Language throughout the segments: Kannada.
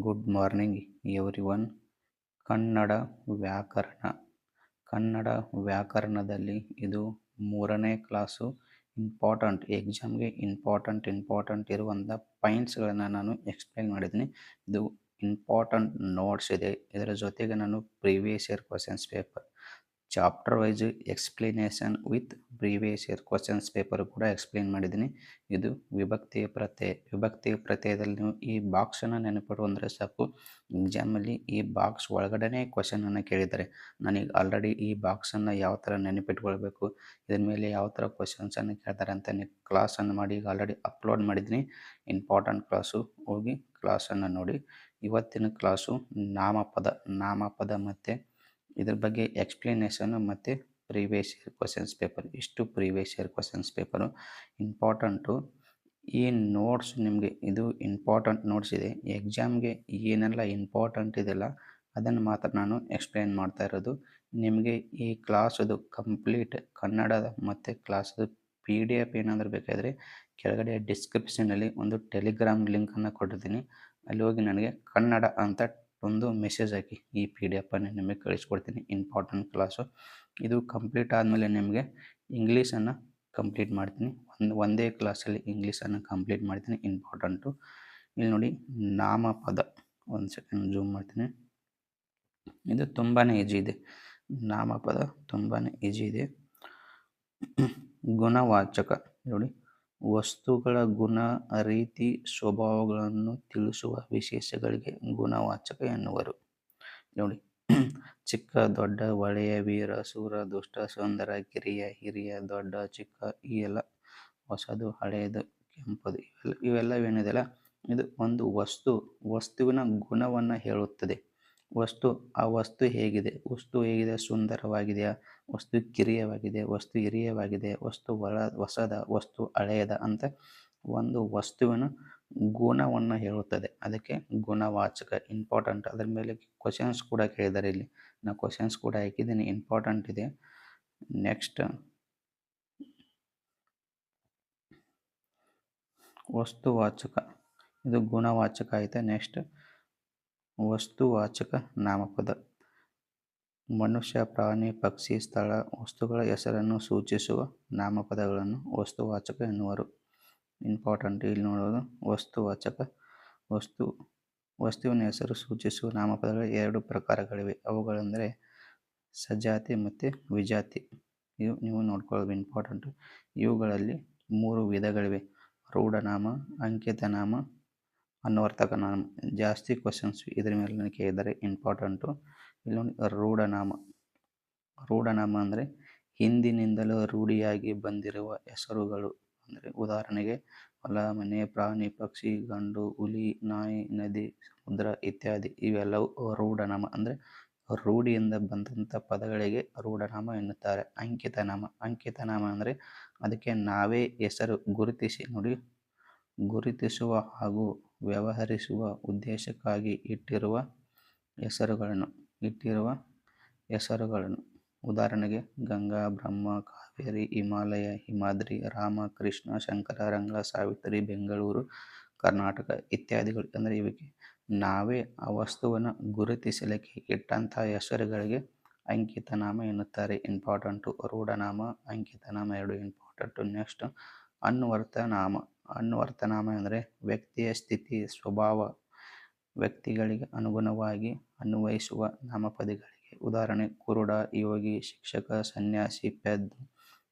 Good morning everyone. ಕನ್ನಡ ವ್ಯಾಕರಣ. ಕನ್ನಡ ವ್ಯಾಕರಣದಲ್ಲಿ ಇದು 3ನೇ ಕ್ಲಾಸು. ಎಕ್ಸಾಮ್ಗೆ ಇಂಪಾರ್ಟೆಂಟ್ ಇರುವಂಥ ಪಾಯಿಂಟ್ಸ್ಗಳನ್ನು ನಾನು ಎಕ್ಸ್ಪ್ಲೈನ್ ಮಾಡಿದ್ದೀನಿ. ಇದು ಇಂಪಾರ್ಟೆಂಟ್ ನೋಟ್ಸ್ ಇದೆ. ಇದರ ಜೊತೆಗೆ ನಾನು previous year questions paper chapter wise explanation with previous year questions paper ಕೂಡ ಎಕ್ಸ್ಪ್ಲೈನ್ ಮಾಡಿದ್ದೀನಿ. ಇದು ವಿಭಕ್ತಿಯ ಪ್ರತ್ಯಯದಲ್ಲಿ ನೀವು ಈ ಬಾಕ್ಸನ್ನು ನೆನಪಿಡುವಂದರೆ ಸಾಕು. ಎಕ್ಸಾಮಲ್ಲಿ ಈ ಬಾಕ್ಸ್ ಒಳಗಡೆ ಕ್ವಶನನ್ನು ಕೇಳಿದ್ದಾರೆ. ನನಗೆ ಆಲ್ರೆಡಿ ಈ ಬಾಕ್ಸನ್ನು ಯಾವ ಥರ ನೆನಪಿಟ್ಕೊಳ್ಬೇಕು, ಇದ್ರ ಮೇಲೆ ಯಾವ ಥರ ಕ್ವಶನ್ಸನ್ನು ಕೇಳ್ತಾರೆ ಅಂತ ಕ್ಲಾಸನ್ನು ಮಾಡಿ ಈಗ ಆಲ್ರೆಡಿ ಅಪ್ಲೋಡ್ ಮಾಡಿದ್ದೀನಿ. ಇಂಪಾರ್ಟೆಂಟ್ ಕ್ಲಾಸು, ಹೋಗಿ ಕ್ಲಾಸನ್ನು ನೋಡಿ. ಇವತ್ತಿನ ಕ್ಲಾಸು ನಾಮಪದ ಮತ್ತು ಇದ್ರ ಬಗ್ಗೆ ಎಕ್ಸ್ಪ್ಲನೇಷನ್ ಮತ್ತು ಪ್ರೀವಿಯಸ್ ಇಯರ್ ಕ್ವಶನ್ಸ್ ಪೇಪರ್. ಇಷ್ಟು previous year questions paper important. ಈ ನೋಟ್ಸ್ ನಿಮಗೆ ಇದು ಇಂಪಾರ್ಟೆಂಟ್ ನೋಟ್ಸ್ ಇದೆ. ಎಕ್ಸಾಮ್ಗೆ ಏನೆಲ್ಲ ಇಂಪಾರ್ಟೆಂಟ್ ಇದೆಯಲ್ಲ ಅದನ್ನು ಮಾತ್ರ ನಾನು ಎಕ್ಸ್ಪ್ಲೈನ್ ಮಾಡ್ತಾ ಇರೋದು. ನಿಮಗೆ ಈ ಕ್ಲಾಸದು ಕಂಪ್ಲೀಟ್ ಕನ್ನಡದ ಮತ್ತು ಕ್ಲಾಸದು PDF ಏನಾದರೂ ಬೇಕಾದರೆ ಕೆಳಗಡೆ ಡಿಸ್ಕ್ರಿಪ್ಷನಲ್ಲಿ ಒಂದು ಟೆಲಿಗ್ರಾಮ್ ಲಿಂಕನ್ನು ಕೊಟ್ಟಿರ್ತೀನಿ. ಅಲ್ಲಿ ಹೋಗಿ ನನಗೆ ಕನ್ನಡ ಅಂತ ಒಂದು ಮೆಸೇಜ್ ಹಾಕಿ, ಈ PDF ಅನ್ನು ನಿಮಗೆ ಕಳಿಸ್ಕೊಡ್ತೀನಿ. ಇಂಪಾರ್ಟೆಂಟ್ ಕ್ಲಾಸು ಇದು ಕಂಪ್ಲೀಟ್ ಆದಮೇಲೆ ನಿಮಗೆ ಇಂಗ್ಲೀಷನ್ನು ಕಂಪ್ಲೀಟ್ ಮಾಡ್ತೀನಿ. ಒಂದೇ ಕ್ಲಾಸಲ್ಲಿ ಇಂಗ್ಲೀಷನ್ನು ಕಂಪ್ಲೀಟ್ ಮಾಡ್ತೀನಿ. ಇಂಪಾರ್ಟೆಂಟು. ಇಲ್ಲಿ ನೋಡಿ, ನಾಮಪದ. ಒಂದು ಸೆಕೆಂಡ್ ಜೂಮ್ ಮಾಡ್ತೀನಿ. ಇದು ತುಂಬಾ ಈಜಿ ಇದೆ. ನಾಮಪದ ತುಂಬಾ ಈಜಿ ಇದೆ. ಗುಣವಾಚಕ ನೋಡಿ, ವಸ್ತುಗಳ ಗುಣ, ರೀತಿ, ಸ್ವಭಾವಗಳನ್ನು ತಿಳಿಸುವ ವಿಶೇಷಗಳಿಗೆ ಗುಣವಾಚಕ ಎನ್ನುವರು. ನೋಡಿ, ಚಿಕ್ಕ, ದೊಡ್ಡ, ಒಳ್ಳೆಯ, ವೀರ, ಶೂರ, ದುಷ್ಟ, ಸುಂದರ, ಕಿರಿಯ, ಹಿರಿಯ, ದೊಡ್ಡ, ಚಿಕ್ಕ, ಈ ಎಲ್ಲ ಹೊಸದು, ಹಳೆಯದು, ಕೆಂಪದು, ಇವೆಲ್ಲವೇನಿದೆಯಲ್ಲ ಇದು ಒಂದು ವಸ್ತುವಿನ ಗುಣವನ್ನು ಹೇಳುತ್ತದೆ. ಆ ವಸ್ತು ಹೇಗಿದೆ, ಸುಂದರವಾಗಿದೆಯಾ, ವಸ್ತು ಕಿರಿಯವಾಗಿದೆ, ವಸ್ತು ಹಿರಿಯವಾಗಿದೆ, ವಸ್ತು ಹೊಸದ, ವಸ್ತು ಹಳೆಯದ ಅಂತ ಒಂದು ವಸ್ತುವಿನ ಗುಣವನ್ನು ಹೇಳುತ್ತದೆ. ಅದಕ್ಕೆ ಗುಣವಾಚಕ. ಇಂಪಾರ್ಟೆಂಟ್. ಅದರ ಮೇಲೆ ಕ್ವಶನ್ಸ್ ಕೂಡ ಕೇಳಿದ್ದಾರೆ. ಇಲ್ಲಿ ನಾನು ಕ್ವಶನ್ಸ್ ಕೂಡ ಹಾಕಿದ್ದೀನಿ, ಇಂಪಾರ್ಟೆಂಟ್ ಇದೆ. ನೆಕ್ಸ್ಟ್, ವಸ್ತುವಾಚಕ. ಇದು ಗುಣವಾಚಕ ಆಯಿತಾ. ನೆಕ್ಸ್ಟ್, ವಸ್ತುವಾಚಕ ನಾಮಪದ. ಮನುಷ್ಯ, ಪ್ರಾಣಿ, ಪಕ್ಷಿ, ಸ್ಥಳ, ವಸ್ತುಗಳ ಹೆಸರನ್ನು ಸೂಚಿಸುವ ನಾಮಪದಗಳನ್ನು ವಸ್ತುವಾಚಕ ಎನ್ನುವರು. ಇಂಪಾರ್ಟೆಂಟ್. ಇಲ್ಲಿ ನೋಡೋದು ವಸ್ತುವಾಚಕ. ವಸ್ತುವಿನ ಹೆಸರು ಸೂಚಿಸುವ ನಾಮಪದಗಳು 2 ಪ್ರಕಾರಗಳಿವೆ. ಅವುಗಳೆಂದರೆ ಸಜಾತಿ ಮತ್ತು ವಿಜಾತಿ. ಇವು ನೀವು ನೋಡ್ಕೊಳ್ಳೋದು ಇಂಪಾರ್ಟೆಂಟು. ಇವುಗಳಲ್ಲಿ 3 ವಿಧಗಳಿವೆ: ರೂಢನಾಮ, ಅಂಕಿತನಾಮ, ಅನ್ವರ್ಥಕ ನಾಮ. ಜಾಸ್ತಿ ಕ್ವಶನ್ಸ್ ಇದ್ರ ಮೇಲೆ ಕೇಳಿದ್ದಾರೆ. ಇಂಪಾರ್ಟೆಂಟು. ಇಲ್ಲಿ ನೋಡಿ, ರೂಢನಾಮ ಅಂದರೆ ಹಿಂದಿನಿಂದಲೂ ರೂಢಿಯಾಗಿ ಬಂದಿರುವ ಹೆಸರುಗಳು. ಅಂದರೆ ಉದಾಹರಣೆಗೆ ಹೊಲ, ಮನೆ, ಪ್ರಾಣಿ, ಪಕ್ಷಿ, ಗಂಡು, ಹುಲಿ, ನಾಯಿ, ನದಿ, ಸಮುದ್ರ ಇತ್ಯಾದಿ. ಇವೆಲ್ಲವೂ ರೂಢನಾಮ. ಅಂದರೆ ರೂಢಿಯಿಂದ ಬಂದಂಥ ಪದಗಳಿಗೆ ರೂಢನಾಮ ಎನ್ನುತ್ತಾರೆ. ಅಂಕಿತನಾಮ ಅಂದರೆ ಅದಕ್ಕೆ ನಾವೇ ಹೆಸರು ಗುರುತಿಸುವ ಹಾಗೂ ವ್ಯವಹರಿಸುವ ಉದ್ದೇಶಕ್ಕಾಗಿ ಇಟ್ಟಿರುವ ಹೆಸರುಗಳನ್ನು. ಉದಾಹರಣೆಗೆ ಗಂಗಾ, ಬ್ರಹ್ಮ, ಕಾವೇರಿ, ಹಿಮಾಲಯ, ಹಿಮಾದ್ರಿ, ರಾಮ, ಕೃಷ್ಣ, ಶಂಕರ, ರಂಗ, ಸಾವಿತ್ರಿ, ಬೆಂಗಳೂರು, ಕರ್ನಾಟಕ ಇತ್ಯಾದಿಗಳು. ಅಂದರೆ ಇವಕ್ಕೆ ನಾವೇ ಆ ವಸ್ತುವನ್ನು ಗುರುತಿಸಲಿಕ್ಕೆ ಇಟ್ಟಂಥ ಹೆಸರುಗಳಿಗೆ ಅಂಕಿತನಾಮ ಎನ್ನುತ್ತಾರೆ. ಇಂಪಾರ್ಟೆಂಟು. ರೂಢನಾಮ, ಅಂಕಿತನಾಮ 2 ಇಂಪಾರ್ಟೆಂಟು. ನೆಕ್ಸ್ಟ್, ಅನ್ವರ್ಥನಾಮ ಅಂದರೆ ವ್ಯಕ್ತಿಯ ಸ್ಥಿತಿ, ಸ್ವಭಾವ, ವ್ಯಕ್ತಿಗಳಿಗೆ ಅನುಗುಣವಾಗಿ ಅನ್ವಯಿಸುವ ನಾಮಪದಗಳಿಗೆ. ಉದಾಹರಣೆ ಕುರುಡ, ಯೋಗಿ, ಶಿಕ್ಷಕ, ಸನ್ಯಾಸಿ, ಪೆದ್ದು,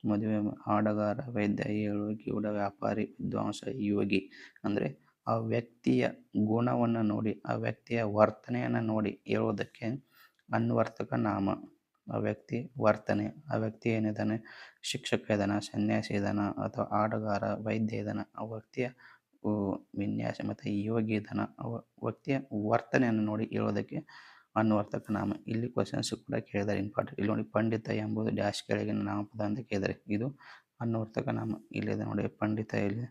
ಮದುವೆ, ಆಟಗಾರ, ವೈದ್ಯ, ಏಳು, ಕಿವುಡ, ವ್ಯಾಪಾರಿ, ವಿದ್ವಾಂಸ, ಯೋಗಿ. ಅಂದರೆ ಆ ವ್ಯಕ್ತಿಯ ಗುಣವನ್ನು ನೋಡಿ, ಆ ವ್ಯಕ್ತಿಯ ವರ್ತನೆಯನ್ನು ನೋಡಿ ಹೇಳೋದಕ್ಕೆ ಅನ್ವರ್ಥಕ ನಾಮ. ಆ ವ್ಯಕ್ತಿ ವರ್ತನೆ, ಆ ವ್ಯಕ್ತಿ ಏನಿದ್ದಾನೆ, ಶಿಕ್ಷಕ ಇದ್ದಾನೆ, ಸನ್ಯಾಸಿ ಇದ್ದಾನೆ, ಅಥವಾ ಆಟಗಾರ, ವೈದ್ಯ ಇದ್ದಾನೆ, ಆ ವ್ಯಕ್ತಿಯ ವಿನ್ಯಾಸ ಮತ್ತು ಯೋಗಿ ಇದ್ದಾನೆ, ಆ ವ್ಯಕ್ತಿಯ ವರ್ತನೆಯನ್ನು ನೋಡಿ ಹೇಳೋದಕ್ಕೆ ಅನ್ವರ್ಥಕ ನಾಮ. ಇಲ್ಲಿ ಕ್ವಶನ್ಸ್ ಕೂಡ ಕೇಳಿದ್ದಾರೆ. ಇಂಪಾರ್ಟೆಂಟ್. ಇಲ್ಲಿ ನೋಡಿ, ಪಂಡಿತ ಎಂಬುದು ಡ್ಯಾಶ್ ಕೆಳಗಿನ ನಾಮಪದ ಅಂತ ಕೇಳಿದ್ದಾರೆ. ಇದು ಅನ್ವರ್ಥಕ ನಾಮ. ಇಲ್ಲಿದೆ ನೋಡಿ, ಪಂಡಿತ. ಇಲ್ಲಿ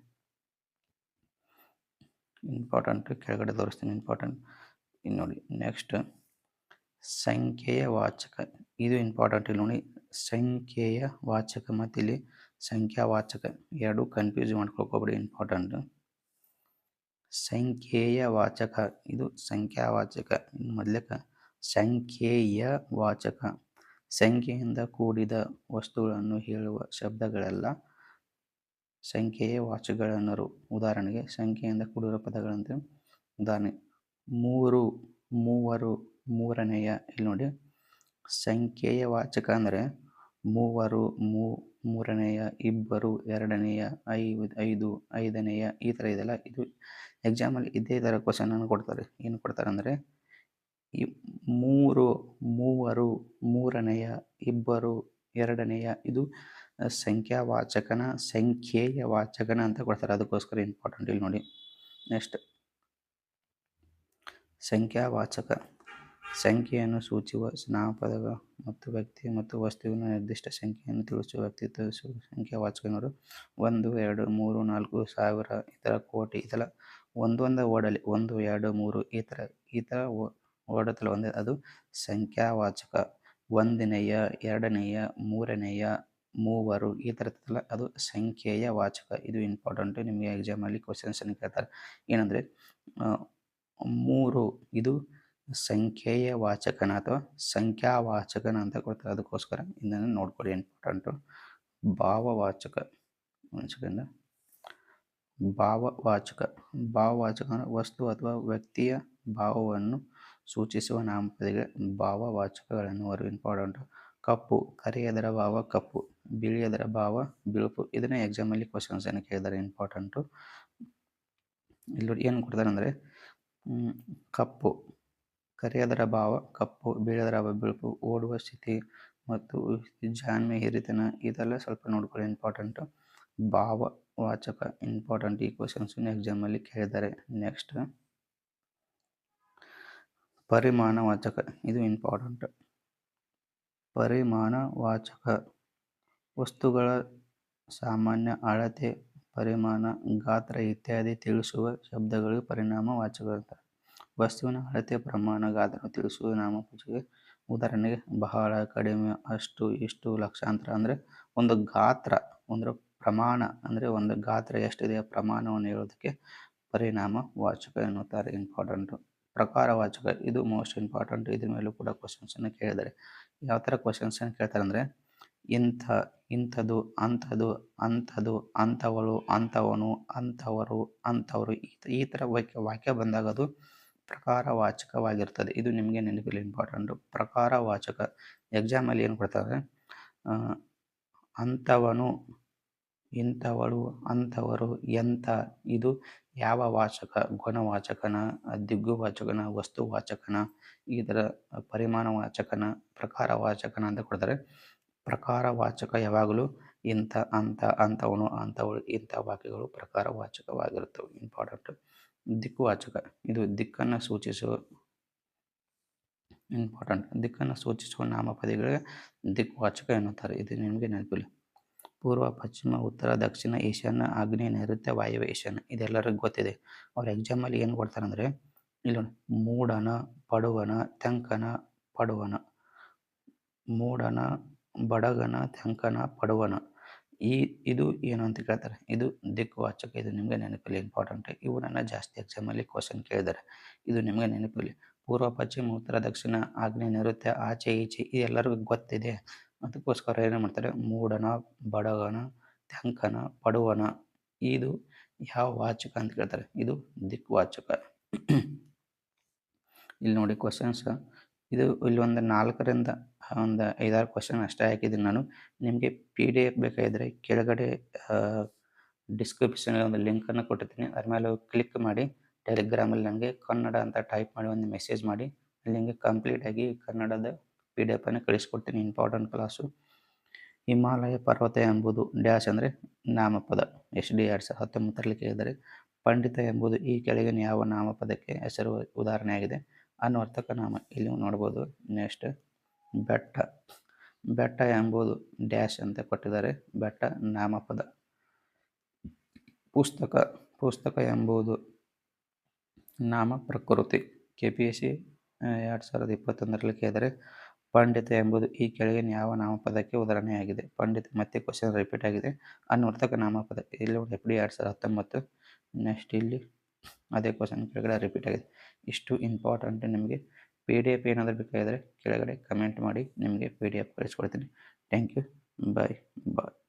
ಇಂಪಾರ್ಟೆಂಟ್. ಕೆಳಗಡೆ ತೋರಿಸ್ತೀನಿ. ಇಂಪಾರ್ಟೆಂಟ್. ಇಲ್ಲಿ ನೋಡಿ. ನೆಕ್ಸ್ಟ್, ಸಂಖ್ಯೆಯ ವಾಚಕ. ಇದು ಇಂಪಾರ್ಟೆಂಟ್. ಇಲ್ಲಿ ನೋಡಿ, ಸಂಖ್ಯೆಯ ವಾಚಕ ಮತ್ತು ಇಲ್ಲಿ ಸಂಖ್ಯಾವಾಚಕ 2 ಕನ್ಫ್ಯೂಸ್ ಮಾಡ್ಕೊಳ್ಕೋಬೇಡಿ. ಇಂಪಾರ್ಟೆಂಟ್. ಸಂಖ್ಯೆಯ ವಾಚಕ, ಇದು ಸಂಖ್ಯಾವಾಚಕ. ಮೊದಲಕ ಸಂಖ್ಯೆಯ ವಾಚಕ, ಸಂಖ್ಯೆಯಿಂದ ಕೂಡಿದ ವಸ್ತುಗಳನ್ನು ಹೇಳುವ ಶಬ್ದಗಳೆಲ್ಲ ಸಂಖ್ಯೆಯ ವಾಚಕಗಳನ್ನರು. ಉದಾಹರಣೆಗೆ ಸಂಖ್ಯೆಯಿಂದ ಕೂಡಿರುವ ಪದಗಳಂತೆ ಉದಾಹರಣೆ ಮೂರು, ಮೂವರು, ಮೂರನೆಯ. ಇಲ್ಲಿ ನೋಡಿ, ಸಂಖ್ಯೆಯ ವಾಚಕ ಅಂದರೆ ಮೂವರು, ಮೂರನೆಯ, ಇಬ್ಬರು, ಎರಡನೆಯ, ಐದು, ಐದನೆಯ, ಈ ಥರ ಇದೆಲ್ಲ. ಇದು ಎಕ್ಸಾಮಲ್ಲಿ ಇದೇ ಥರ ಕ್ವಶನ್ ಅನ್ನು ಕೊಡ್ತಾರೆ. ಏನು ಕೊಡ್ತಾರೆ ಅಂದರೆ ಈ ಮೂರು, ಮೂವರು, ಮೂರನೆಯ, ಇಬ್ಬರು, ಎರಡನೆಯ, ಇದು ಸಂಖ್ಯಾವಾಚಕನ, ಸಂಖ್ಯೆಯ ವಾಚಕನ ಅಂತ ಕೊಡ್ತಾರೆ. ಅದಕ್ಕೋಸ್ಕರ ಇಂಪಾರ್ಟೆಂಟ್. ಇಲ್ಲಿ ನೋಡಿ, ನೆಕ್ಸ್ಟ್ ಸಂಖ್ಯಾವಾಚಕ, ಸಂಖ್ಯೆಯನ್ನು ಸೂಚಿಸುವ ನಾಮಪದ ಮತ್ತು ವ್ಯಕ್ತಿ ಮತ್ತು ವಸ್ತುವಿನ ನಿರ್ದಿಷ್ಟ ಸಂಖ್ಯೆಯನ್ನು ತಿಳಿಸುವ ವ್ಯಕ್ತಿತ್ವ ಸಂಖ್ಯಾವಾಚಕನವರು. 1, 2, 3, 4, 1000, ಈ ಥರ ಕೋಟಿ, ಈ ಥರ ಒಂದೊಂದು ಓಡಲಿ 1, 2, 3 ಈ ಥರ ಓಡುತ್ತಲ್ಲ ಒಂದೇ, ಅದು ಸಂಖ್ಯಾವಾಚಕ. ಒಂದನೆಯ, ಎರಡನೆಯ, ಮೂರನೆಯ, ಮೂವರು, ಈ ಥರದ್ದಲ್ಲ, ಅದು ಸಂಖ್ಯೆಯ ವಾಚಕ. ಇದು ಇಂಪಾರ್ಟೆಂಟು. ನಿಮಗೆ ಎಕ್ಸಾಮಲ್ಲಿ ಕ್ವಶನ್ಸನ್ನು ಕೇಳ್ತಾರೆ. ಏನಂದರೆ ಮೂರು, ಇದು ಸಂಖ್ಯೆಯ ವಾಚಕನ ಅಥವಾ ಸಂಖ್ಯಾವಾಚಕನ ಅಂತ ಕೊಡ್ತಾರೆ. ಅದಕ್ಕೋಸ್ಕರ ಇದನ್ನು ನೋಡ್ಕೊಳ್ಳಿ, ಇಂಪಾರ್ಟೆಂಟು. ಭಾವವಾಚಕ, ಒಂದು ಸೆಕೆಂಡ್. ಭಾವವಾಚಕ, ಭಾವವಾಚಕ ವಸ್ತು ಅಥವಾ ವ್ಯಕ್ತಿಯ ಭಾವವನ್ನು ಸೂಚಿಸುವ ನಾಮಪದಗಳೇ ಭಾವವಾಚಕಗಳೆನ್ನುವರು. ಇಂಪಾರ್ಟೆಂಟು. ಕಪ್ಪು, ಕರೆಯದರ ಭಾವ ಕಪ್ಪು, ಬಿಳಿಯದರ ಭಾವ ಬಿಳುಪು. ಇದನ್ನೇ ಎಕ್ಸಾಮಲ್ಲಿ ಕ್ವಶನ್ಸನ್ನು ಕೇಳಿದ್ದಾರೆ, ಇಂಪಾರ್ಟೆಂಟು. ಇಲ್ಲಿ ಏನು ಕೊಡ್ತಾರೆ ಅಂದರೆ ಕಪ್ಪು, ಕರೆಯದರ ಭಾವ ಕಪ್ಪು, ಬಿಳಿಯದರ ಭಾವ ಬಿಳುಪು, ಓಡುವ ಸ್ಥಿತಿ ಮತ್ತು ಜಾಣ್ಮೆ, ಹಿರಿತನ, ಇದೆಲ್ಲ ಸ್ವಲ್ಪ ನೋಡ್ಕೊಳ್ಳಿ, ಇಂಪಾರ್ಟೆಂಟು. ಭಾವವಾಚಕ ಇಂಪಾರ್ಟೆಂಟ್. ಈ ಕ್ವಶನ್ಸನ್ನು ಎಕ್ಸಾಮಲ್ಲಿ ಕೇಳಿದ್ದಾರೆ. ನೆಕ್ಸ್ಟ್ ಪರಿಮಾಣವಾಚಕ, ಇದು ಇಂಪಾರ್ಟೆಂಟ್. ಪರಿಮಾಣವಾಚಕ ವಸ್ತುಗಳ ಸಾಮಾನ್ಯ ಅಳತೆ, ಪರಿಮಾಣ, ಗಾತ್ರ ಇತ್ಯಾದಿ ತಿಳಿಸುವ ಶಬ್ದಗಳು ಪರಿಮಾಣವಾಚಕ ಅಂತಾರೆ. ವಸ್ತುವಿನ ಅಳತೆ, ಪ್ರಮಾಣ, ಗಾತ್ರ ತಿಳಿಸುವ ನಾಮಪದಕ್ಕೆ ಉದಾಹರಣೆಗೆ ಬಹಳ, ಕಡಿಮೆ, ಅಷ್ಟು, ಇಷ್ಟು, ಲಕ್ಷಾಂತರ. ಅಂದರೆ ಒಂದು ಗಾತ್ರ, ಒಂದು ಪ್ರಮಾಣ, ಅಂದರೆ ಒಂದು ಗಾತ್ರ ಎಷ್ಟಿದೆ ಪ್ರಮಾಣವನ್ನು ಹೇಳೋದಕ್ಕೆ ಪರಿಮಾಣವಾಚಕ ಎನ್ನುತ್ತಾರೆ. ಇಂಪಾರ್ಟೆಂಟು. ಪ್ರಕಾರವಾಚಕ, ಇದು ಮೋಸ್ಟ್ ಇಂಪಾರ್ಟೆಂಟ್. ಇದ್ರ ಮೇಲೂ ಕೂಡ ಕ್ವಶನ್ಸನ್ನು ಕೇಳಿದ್ದಾರೆ. ಯಾವ ಥರ ಕ್ವಶನ್ಸನ್ನು ಕೇಳ್ತಾರೆ ಅಂದರೆ ಇಂಥ, ಇಂಥದ್ದು, ಅಂಥದ್ದು, ಅಂಥದ್ದು, ಅಂಥವಳು, ಅಂಥವನು, ಅಂಥವರು, ಅಂಥವರು, ಈ ಥರ ವಾಕ್ಯ ಬಂದಾಗ ಅದು ಪ್ರಕಾರವಾಚಕವಾಗಿರ್ತದೆ. ಇದು ನಿಮಗೆ ನೆನಪಿಲ್ಲ, ಇಂಪಾರ್ಟೆಂಟು. ಪ್ರಕಾರವಾಚಕ ಎಕ್ಸಾಮಲ್ಲಿ ಏನು ಕೊಡ್ತಾರೆ, ಅಂಥವನು, ಇಂಥವಳು, ಅಂಥವರು, ಎಂಥ, ಇದು ಯಾವ ವಾಚಕ, ಗುಣವಾಚಕನ, ದಿಗ್ಗುವಾಚಕನ, ವಸ್ತುವಾಚಕನ, ಈ ಥರ ಪರಿಮಾಣವಾಚಕನ, ಪ್ರಕಾರವಾಚಕನ ಅಂತ ಕೊಡ್ತಾರೆ. ಪ್ರಕಾರವಾಚಕ ಯಾವಾಗಲೂ ಇಂಥ, ಅಂಥ, ಅಂಥವನು, ಅಂಥವಳು, ಇಂಥ ವಾಕ್ಯಗಳು ಪ್ರಕಾರವಾಚಕವಾಗಿರುತ್ತವೆ. ಇಂಪಾರ್ಟೆಂಟು. ದಿಕ್ಕುವಾಚಕ, ಇದು ದಿಕ್ಕನ್ನು ಸೂಚಿಸುವ, ಇಂಪಾರ್ಟೆಂಟ್, ದಿಕ್ಕನ್ನು ಸೂಚಿಸುವ ನಾಮಪದಗಳಿಗೆ ದಿಕ್ವಾಚಕ ಎನ್ನುತ್ತಾರೆ. ಇದು ನಿಮಗೆ ನೆನಪಿಲ್ಲ. ಪೂರ್ವ, ಪಶ್ಚಿಮ, ಉತ್ತರ, ದಕ್ಷಿಣ, ಈಶಾನ್ಯ, ಆಗ್ನೇಯ, ನೈಋತ್ಯ, ವಾಯವ್ಯ, ಈಶಾನ್ಯ, ಇದೆಲ್ಲರಿಗೂ ಗೊತ್ತಿದೆ. ಅವ್ರ ಎಕ್ಸಾಮಲ್ಲಿ ಏನು ಕೊಡ್ತಾರೆ ಅಂದರೆ ಇಲ್ಲಿ ಮೂಡನ, ಪಡುವನ, ತೆಂಕನ, ಪಡುವನ, ಮೂಡನ, ಬಡಗನ, ತೆಂಕನ, ಪಡುವನ, ಇದು ಏನು ಅಂತ ಕೇಳ್ತಾರೆ. ಇದು ದಿಕ್ವಾಚಕ. ಇದು ನಿಮಗೆ ನೆನಪಿಲ್ಲ, ಇಂಪಾರ್ಟೆಂಟ್. ಇವು ನನ್ನ ಜಾಸ್ತಿ ಎಕ್ಸಾಮಲ್ಲಿ ಕ್ವಶನ್ ಕೇಳಿದ್ದಾರೆ. ಇದು ನಿಮಗೆ ನೆನಪಿಲ್ಲ. ಪೂರ್ವ, ಪಶ್ಚಿಮ, ಉತ್ತರ, ದಕ್ಷಿಣ, ಆಗ್ನೇಯ, ನೈಋತ್ಯ, ಆಚೆ, ಈಚೆ, ಇದೆಲ್ಲರಿಗೂ ಗೊತ್ತಿದೆ. ಅದಕ್ಕೋಸ್ಕರ ಏನು ಮಾಡ್ತಾರೆ, ಮೂಡನ, ಬಡಗನ, ತೆಂಕನ, ಪಡುವನ, ಇದು ಯಾವ ವಾಚಕ ಅಂತ ಕೇಳ್ತಾರೆ. ಇದು ದಿಕ್ವಾಚಕ. ಇಲ್ಲಿ ನೋಡಿ ಕ್ವಶನ್ಸ್, ಇದು ಇಲ್ಲಿ ಒಂದು 4ರಿಂದ ಒಂದು 5-6 ಕ್ವಶನ್ ಅಷ್ಟೇ ಹಾಕಿದ್ದೀನಿ ನಾನು. ನಿಮಗೆ PDF ಬೇಕಾಗಿದ್ದರೆ ಕೆಳಗಡೆ ಡಿಸ್ಕ್ರಿಪ್ಷನಲ್ಲಿ ಒಂದು ಲಿಂಕನ್ನು ಕೊಟ್ಟಿರ್ತೀನಿ. ಅದ್ರ ಮೇಲೆ ಕ್ಲಿಕ್ ಮಾಡಿ ಟೆಲಿಗ್ರಾಮಲ್ಲಿ ನನಗೆ ಕನ್ನಡ ಅಂತ ಟೈಪ್ ಮಾಡಿ ಒಂದು ಮೆಸೇಜ್ ಮಾಡಿ. ಅಲ್ಲಿ ನಿಮಗೆ ಕಂಪ್ಲೀಟಾಗಿ ಕನ್ನಡದ PDF ಅನ್ನು ಕಳಿಸ್ಕೊಡ್ತೀನಿ. Important class. ಹಿಮಾಲಯ ಪರ್ವತ ಎಂಬುದು ಡ್ಯಾಶ್ ಅಂದರೆ ನಾಮಪದ. SD 2019ರಲ್ಲಿ ಕೇಳಿದರೆ. ಪಂಡಿತ ಎಂಬುದು ಈ ಕೆಳಗಿನ ಯಾವ ನಾಮಪದಕ್ಕೆ ಹೆಸರು ಉದಾಹರಣೆಯಾಗಿದೆ. ಅನ್ವರ್ಥಕ ನಾಮ, ಇಲ್ಲಿ ನೋಡ್ಬೋದು. ನೆಕ್ಸ್ಟ್ ಬೆಟ್ಟ, ಬೆಟ್ಟ ಎಂಬುದು ಡ್ಯಾಶ್ ಅಂತ ಕೊಟ್ಟಿದ್ದಾರೆ, ಬೆಟ್ಟ ನಾಮಪದ. ಪುಸ್ತಕ, ಪುಸ್ತಕ ಎಂಬುದು ನಾಮ ಪ್ರಕೃತಿ. KPSC 2021ರಲ್ಲಿ ಕೇಳಿದರೆ ಪಂಡಿತ ಎಂಬುದು ಈ ಕೆಳಗಿನ ಯಾವ ನಾಮಪದಕ್ಕೆ ಉದಾಹರಣೆಯಾಗಿದೆ. ಪಂಡಿತ, ಮತ್ತೆ ಕ್ವಶನ್ ರಿಪೀಟ್ ಆಗಿದೆ. ಅನ್ವರ್ಥಕ ನಾಮಪದ, ಇಲ್ಲಿ FD 2019. ನೆಕ್ಸ್ಟ್ ಇಲ್ಲಿ ಅದೇ ಕ್ವಶನ್ ಕೆಳಗಡೆ ರಿಪೀಟ್ ಆಗಿದೆ. ಇಷ್ಟು ಇಂಪಾರ್ಟೆಂಟ್. ನಿಮಗೆ PDF ಏನಾದರೂ ಬೇಕಾಗಿದ್ದರೆ ಕೆಳಗಡೆ ಕಮೆಂಟ್ ಮಾಡಿ, ನಿಮಗೆ PDF ಕಳಿಸ್ಕೊಡ್ತೀನಿ. Thank you. ಬಾಯ್.